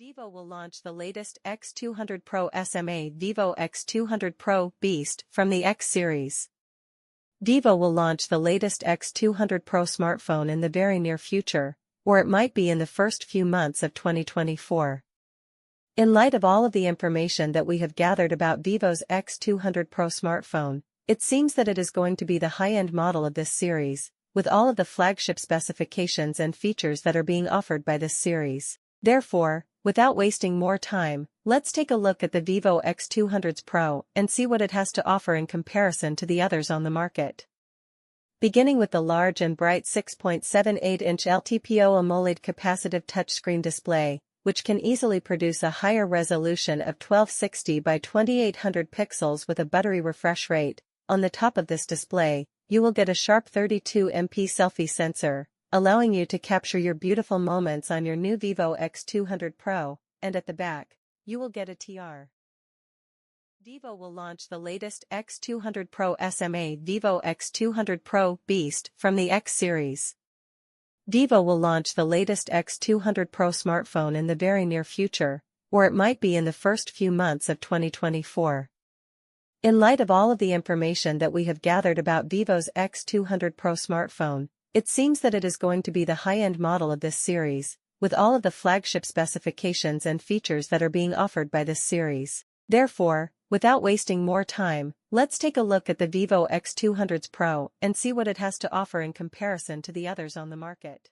Vivo will launch the latest X200 Pro SMA Vivo X200 Pro Beast from the X series. Vivo will launch the latest X200 Pro smartphone in the very near future, or it might be in the first few months of 2024. In light of all of the information that we have gathered about Vivo's X200 Pro smartphone, it seems that it is going to be the high-end model of this series, with all of the flagship specifications and features that are being offered by this series. Therefore, without wasting more time, let's take a look at the Vivo X200 Pro and see what it has to offer in comparison to the others on the market. Beginning with the large and bright 6.78-inch LTPO AMOLED capacitive touchscreen display, which can easily produce a higher resolution of 1260 by 2800 pixels with a buttery refresh rate. On the top of this display, you will get a sharp 32MP selfie sensor, allowing you to capture your beautiful moments on your new Vivo X200 Pro, and at the back, you will get a TR. Vivo will launch the latest X200 Pro SMA Vivo X200 Pro Beast from the X series. Vivo will launch the latest X200 Pro smartphone in the very near future, or it might be in the first few months of 2024. In light of all of the information that we have gathered about Vivo's X200 Pro smartphone, it seems that it is going to be the high-end model of this series, with all of the flagship specifications and features that are being offered by this series. Therefore, without wasting more time, let's take a look at the Vivo X200 Pro and see what it has to offer in comparison to the others on the market.